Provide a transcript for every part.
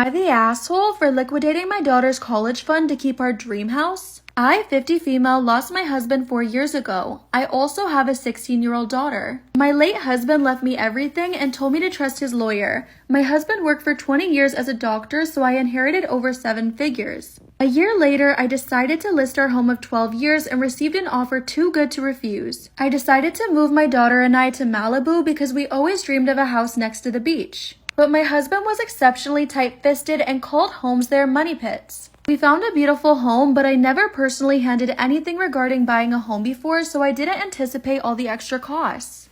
I the asshole for liquidating my daughter's college fund to keep our dream house? I, 50 female, lost my husband 4 years ago. I also have a 16-year-old daughter. My late husband left me everything and told me to trust his lawyer. My husband worked for 20 years as a doctor, so I inherited over 7 figures. A year later, I decided to list our home of 12 years and received an offer too good to refuse. I decided to move my daughter and I to Malibu because we always dreamed of a house next to the beach. But my husband was exceptionally tight-fisted and called homes their money pits. We found a beautiful home, but I never personally handled anything regarding buying a home before, so I didn't anticipate all the extra costs.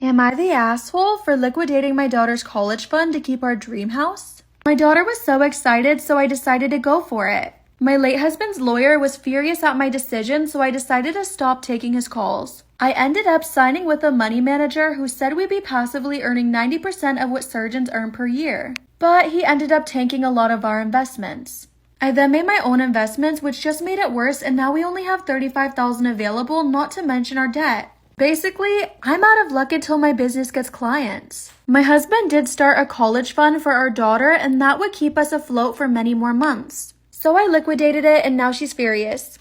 Am I the asshole for liquidating my daughter's college fund to keep our dream house? My daughter was so excited, so I decided to go for it. My late husband's lawyer was furious at my decision, so I decided to stop taking his calls. I ended up signing with a money manager who said we'd be passively earning 90% of what surgeons earn per year. But he ended up tanking a lot of our investments. I then made my own investments, which just made it worse, and now we only have $35,000 available, not to mention our debt. Basically, I'm out of luck until my business gets clients. My husband did start a college fund for our daughter, and that would keep us afloat for many more months. So I liquidated it, and now she's furious.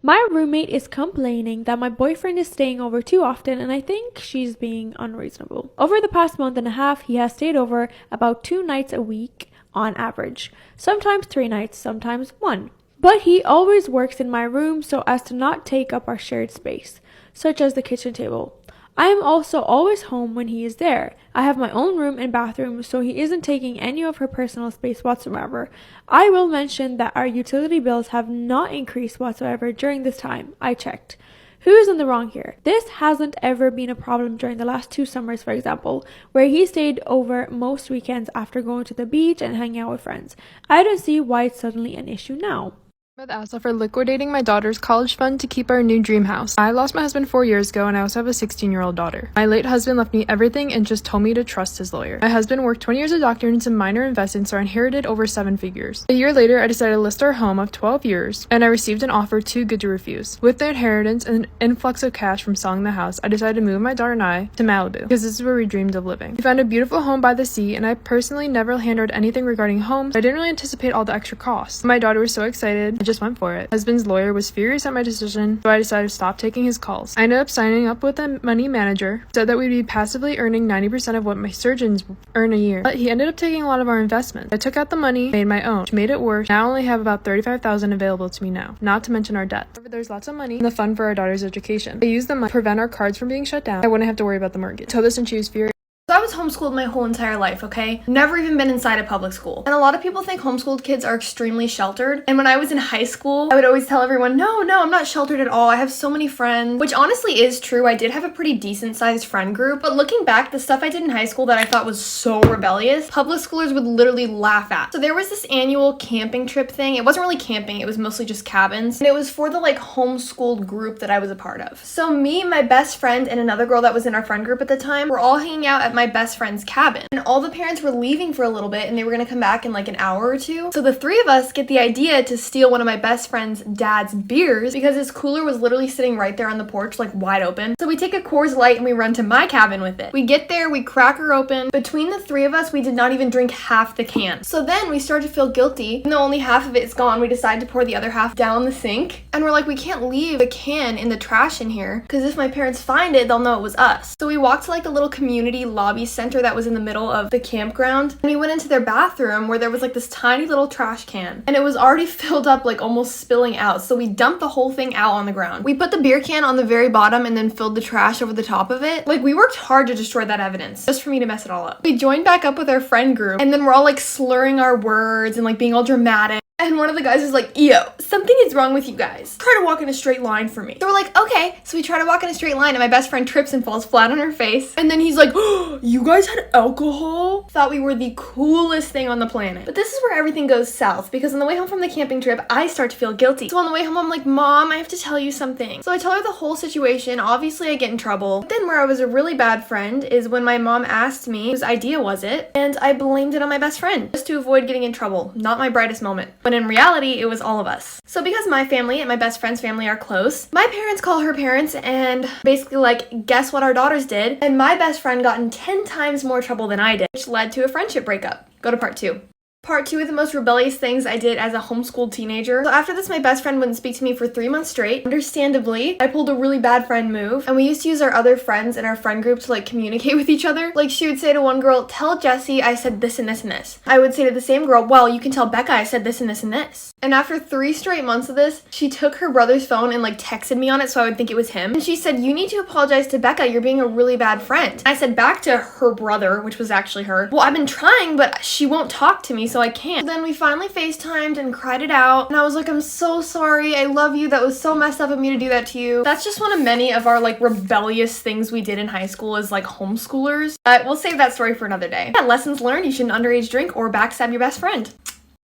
My roommate is complaining that my boyfriend is staying over too often, and I think she's being unreasonable. Over the past month and a half, he has stayed over about 2 nights a week on average. Sometimes 3 nights, sometimes 1. But he always works in my room so as to not take up our shared space, such as the kitchen table. I am also always home when he is there. I have my own room and bathroom, so he isn't taking any of her personal space whatsoever. I will mention that our utility bills have not increased whatsoever during this time. I checked. Who is in the wrong here? This hasn't ever been a problem during the last 2 summers, for example, where he stayed over most weekends after going to the beach and hanging out with friends. I don't see why it's suddenly an issue now. I'm the asshole for liquidating my daughter's college fund to keep our new dream house. I lost my husband 4 years ago and I also have a 16-year-old daughter. My late husband left me everything and just told me to trust his lawyer. My husband worked 20 years as a doctor and some minor investments, so I inherited over 7 figures. A year later, I decided to list our home of 12 years and I received an offer too good to refuse. With the inheritance and an influx of cash from selling the house, I decided to move my daughter and I to Malibu because this is where we dreamed of living. We found a beautiful home by the sea and I personally never handled anything regarding homes. I didn't really anticipate all the extra costs. My daughter was so excited, I just went for it. Husband's lawyer was furious at my decision, so I decided to stop taking his calls. I ended up signing up with a money manager, said that we'd be passively earning 90% of what my surgeons earn a year. But he ended up taking a lot of our investments. I took out the money, made my own, which made it worse. Now I only have about $35,000 available to me now, not to mention our debt. However, there's lots of money in the fund for our daughter's education. I used the money to prevent our cards from being shut down. I wouldn't have to worry about the mortgage. I told this and she was furious. So I was homeschooled my whole entire life, okay? Never even been inside a public school. And a lot of people think homeschooled kids are extremely sheltered. And when I was in high school, I would always tell everyone, no, I'm not sheltered at all. I have so many friends, which honestly is true. I did have a pretty decent sized friend group. But looking back, the stuff I did in high school that I thought was so rebellious, public schoolers would literally laugh at. So there was this annual camping trip thing. It wasn't really camping. It was mostly just cabins. And it was for the homeschooled group that I was a part of. So me, my best friend, and another girl that was in our friend group at the time were all hanging out at my best friend's cabin. And all the parents were leaving for a little bit and they were gonna come back in an hour or 2. So the 3 of us get the idea to steal one of my best friend's dad's beers because his cooler was literally sitting right there on the porch, wide open. So we take a Coors Light and we run to my cabin with it. We get there, we crack her open. Between the 3 of us, we did not even drink half the can. So then we started to feel guilty. Even though only half of it is gone, we decide to pour the other half down the sink. And we're like, we can't leave a can in the trash in here because if my parents find it, they'll know it was us. So we walked to the little community lobby center that was in the middle of the campground, and we went into their bathroom where there was this tiny little trash can and it was already filled up, almost spilling out. So we dumped the whole thing out on the ground. We put the beer can on the very bottom and then filled the trash over the top of it. We worked hard to destroy that evidence just for me to mess it all up. We joined back up with our friend group and then we're all slurring our words and being all dramatic. And one of the guys is like, yo, something is wrong with you guys. Try to walk in a straight line for me. So we're like, okay. So we try to walk in a straight line and my best friend trips and falls flat on her face. And then he's like, oh, you guys had alcohol? Thought we were the coolest thing on the planet. But this is where everything goes south because on the way home from the camping trip, I start to feel guilty. So on the way home, I'm like, Mom, I have to tell you something. So I tell her the whole situation. Obviously, I get in trouble. But then where I was a really bad friend is when my mom asked me whose idea was it, and I blamed it on my best friend just to avoid getting in trouble. Not my brightest moment. But in reality, it was all of us. So because my family and my best friend's family are close, my parents call her parents and basically guess what our daughters did? And my best friend got in 10 times more trouble than I did, which led to a friendship breakup. Go to part 2. Part 2 of the most rebellious things I did as a homeschooled teenager. So after this, my best friend wouldn't speak to me for 3 months straight. Understandably, I pulled a really bad friend move, and we used to use our other friends in our friend group to like communicate with each other. Like she would say to one girl, tell Jessie I said this and this and this. I would say to the same girl, well, you can tell Becca I said this and this and this. And after 3 straight months of this, she took her brother's phone and like texted me on it so I would think it was him. And she said, you need to apologize to Becca, you're being a really bad friend. I said back to her brother, which was actually her, well, I've been trying, but she won't talk to me, so I can't. Then we finally FaceTimed and cried it out, and I was like, I'm so sorry, I love you, that was so messed up of me to do that to you. That's just one of many of our like rebellious things we did in high school as like homeschoolers. We'll save that story for another day. Yeah, lessons learned, you shouldn't underage drink or backstab your best friend.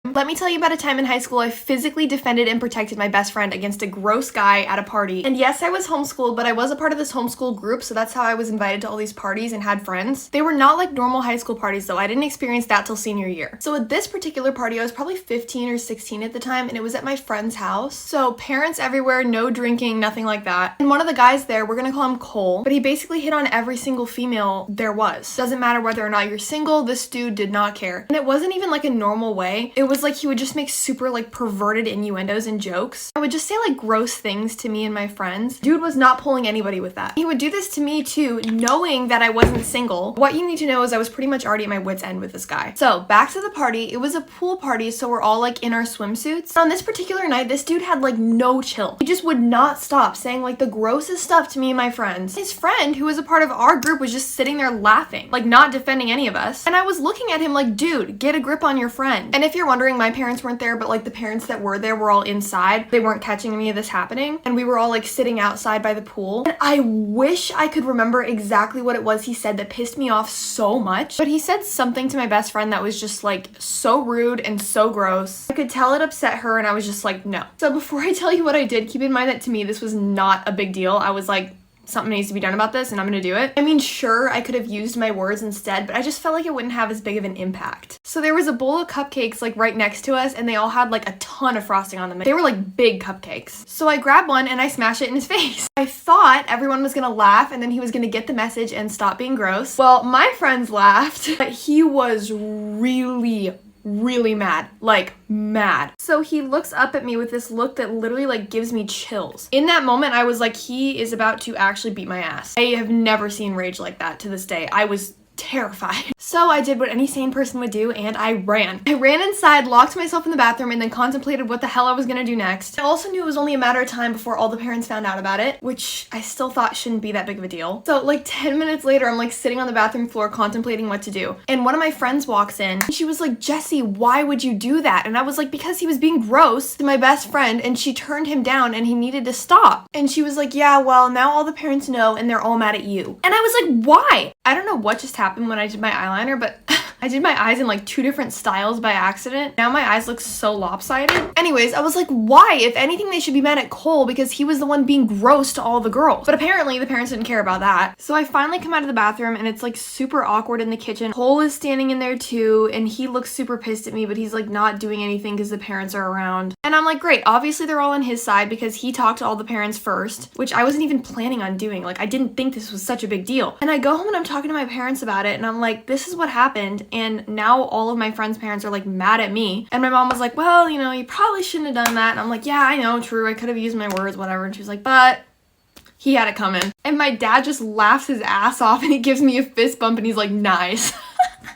Let me tell you about a time in high school I physically defended and protected my best friend against a gross guy at a party. And yes, I was homeschooled, but I was a part of this homeschool group, so that's how I was invited to all these parties and had friends. They were not like normal high school parties though. I didn't experience that till senior year. So at this particular party, I was probably 15 or 16 at the time, and it was at my friend's house. So parents everywhere, no drinking, nothing like that. And one of the guys there, we're gonna call him Cole, but he basically hit on every single female there was. Doesn't matter whether or not you're single, this dude did not care. And it wasn't even like a normal way. It was like he would just make super like perverted innuendos and jokes. I would just say like gross things to me and my friends. Dude was not pulling anybody with that. He would do this to me too, knowing that I wasn't single. What you need to know is I was pretty much already at my wit's end with this guy. So back to the party. It was a pool party, so we're all like in our swimsuits. On this particular night, this dude had like no chill. He just would not stop saying like the grossest stuff to me and my friends. His friend, who was a part of our group, was just sitting there laughing, like not defending any of us. And I was looking at him like, dude, get a grip on your friend. And if you're wondering, my parents weren't there, but like the parents that were there were all inside. They weren't catching any of this happening, and we were all like sitting outside by the pool. And I wish I could remember exactly what it was he said that pissed me off so much, but he said something to my best friend that was just like so rude and so gross. I could tell it upset her, and I was just like, no. So before I tell you what I did, keep in mind that to me this was not a big deal. I was like, something needs to be done about this, and I'm gonna do it. I mean, sure, I could have used my words instead, but I just felt like it wouldn't have as big of an impact. So there was a bowl of cupcakes like right next to us, and they all had like a ton of frosting on them. They were like big cupcakes. So I grabbed one and I smashed it in his face. I thought everyone was gonna laugh and then he was gonna get the message and stop being gross. Well, my friends laughed, but he was really mad, like mad. So he looks up at me with this look that literally like gives me chills. In that moment, I was like, he is about to actually beat my ass. I have never seen rage like that to this day. I was terrified. So I did what any sane person would do, and I ran. I ran inside, locked myself in the bathroom, and then contemplated what the hell I was gonna do next. I also knew it was only a matter of time before all the parents found out about it, which I still thought shouldn't be that big of a deal. So like 10 minutes later, I'm like sitting on the bathroom floor contemplating what to do. And one of my friends walks in, and she was like, Jessie, why would you do that? And I was like, because he was being gross to my best friend, and she turned him down, and he needed to stop. And she was like, yeah, well, now all the parents know, and they're all mad at you. And I was like, why? I don't know what just happened when I did my eyeliner, but I did my eyes in like 2 different styles by accident. Now my eyes look so lopsided. Anyways, I was like, why? If anything, they should be mad at Cole because he was the one being gross to all the girls. But apparently the parents didn't care about that. So I finally come out of the bathroom and it's like super awkward in the kitchen. Cole is standing in there too, and he looks super pissed at me, but he's like not doing anything because the parents are around. And I'm like, great, obviously they're all on his side because he talked to all the parents first, which I wasn't even planning on doing. Like, I didn't think this was such a big deal. And I go home and I'm talking to my parents about it, and I'm like, this is what happened, and now all of my friends' parents are like mad at me. And my mom was like, well, you know, you probably shouldn't have done that. And I'm like, yeah, I know, true, I could have used my words, whatever. And she was like, but he had it coming. And my dad just laughs his ass off and he gives me a fist bump and he's like, nice.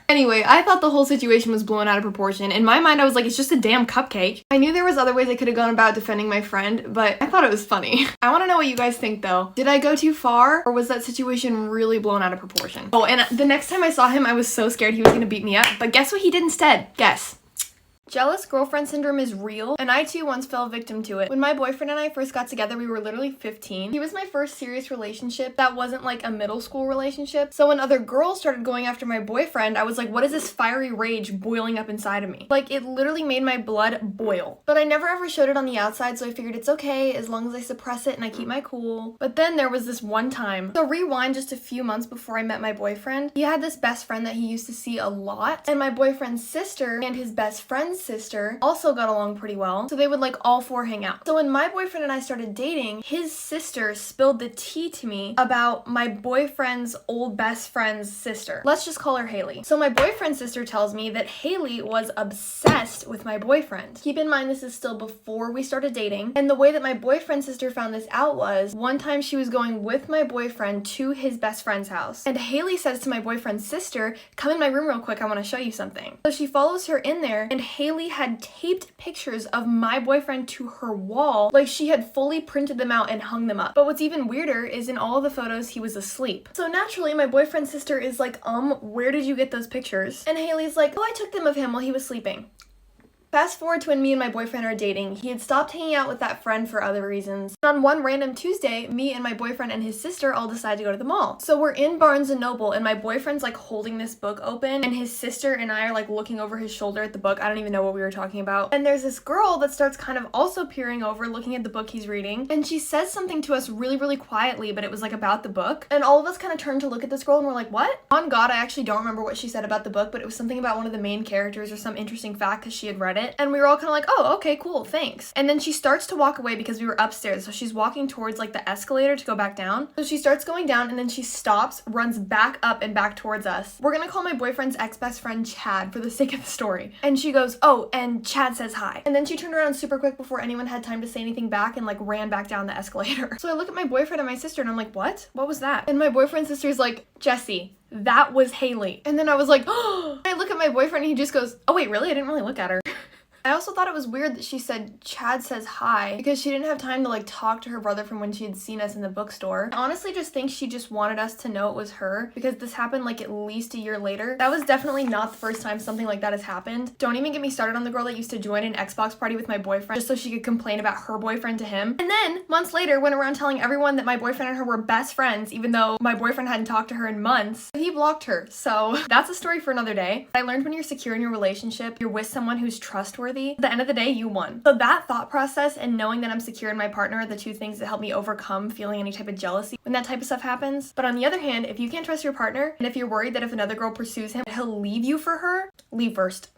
Anyway, I thought the whole situation was blown out of proportion. In my mind, I was like, it's just a damn cupcake. I knew there was other ways I could have gone about defending my friend, but I thought it was funny. I want to know what you guys think though. Did I go too far, or was that situation really blown out of proportion? Oh, and the next time I saw him, I was so scared he was gonna beat me up, but guess what he did instead? Guess. Jealous girlfriend syndrome is real, and I too once fell victim to it. When my boyfriend and I first got together, we were literally 15. He was my first serious relationship that wasn't like a middle school relationship. So when other girls started going after my boyfriend, I was like, what is this fiery rage boiling up inside of me? Like, it literally made my blood boil. But I never ever showed it on the outside, so I figured it's okay as long as I suppress it and I keep my cool. But then there was this one time. So rewind just a few months before I met my boyfriend. He had this best friend that he used to see a lot, and my boyfriend's sister and his best friend's boyfriend's sister also got along pretty well, so they would like all four hang out. So when my boyfriend and I started dating, his sister spilled the tea to me about my boyfriend's old best friend's sister. Let's just call her Haley. So my boyfriend's sister tells me that Haley was obsessed with my boyfriend. Keep in mind, this is still before we started dating, and the way that my boyfriend's sister found this out was one time she was going with my boyfriend to his best friend's house, and Haley says to my boyfriend's sister, "Come in my room real quick, I want to show you something." So she follows her in there, and Haley had taped pictures of my boyfriend to her wall, like she had fully printed them out and hung them up. But what's even weirder is in all of the photos he was asleep. So naturally my boyfriend's sister is like, where did you get those pictures? And Haley's like, "Oh, I took them of him while he was sleeping." Fast forward to when me and my boyfriend are dating. He had stopped hanging out with that friend for other reasons. And on one random Tuesday, me and my boyfriend and his sister all decide to go to the mall. So we're in Barnes & Noble, and my boyfriend's like holding this book open, and his sister and I are like looking over his shoulder at the book. I don't even know what we were talking about. And there's this girl that starts kind of also peering over, looking at the book he's reading, and she says something to us really, really quietly, but it was like about the book. And all of us kind of turn to look at this girl, and we're like, what? On God, I actually don't remember what she said about the book, but it was something about one of the main characters or some interesting fact because she had read it. And we were all kind of like, oh, okay, cool, thanks. And then she starts to walk away because we were upstairs, so she's walking towards like the escalator to go back down. So she starts going down, and then she stops, runs back up and back towards us. We're gonna call my boyfriend's ex-best friend Chad for the sake of the story. And she goes, "Oh, and Chad says hi." And then she turned around super quick before anyone had time to say anything back and like ran back down the escalator. So I look at my boyfriend and my sister, and I'm like, what? What was that? And my boyfriend's sister's like, "Jesse, that was Haley." And then I was like, oh. I look at my boyfriend, and he just goes, "Oh wait, really? I didn't really look at her." I also thought it was weird that she said Chad says hi because she didn't have time to like talk to her brother from when she had seen us in the bookstore. I honestly just think she just wanted us to know it was her because this happened like at least a year later. That was definitely not the first time something like that has happened. Don't even get me started on the girl that used to join an Xbox party with my boyfriend just so she could complain about her boyfriend to him. And then months later went around telling everyone that my boyfriend and her were best friends even though my boyfriend hadn't talked to her in months. He blocked her. So that's a story for another day. I learned when you're secure in your relationship, you're with someone who's trustworthy. At the end of the day, you won. So that thought process and knowing that I'm secure in my partner are the two things that help me overcome feeling any type of jealousy when that type of stuff happens. But on the other hand, if you can't trust your partner, and if you're worried that if another girl pursues him, he'll leave you for her, leave first.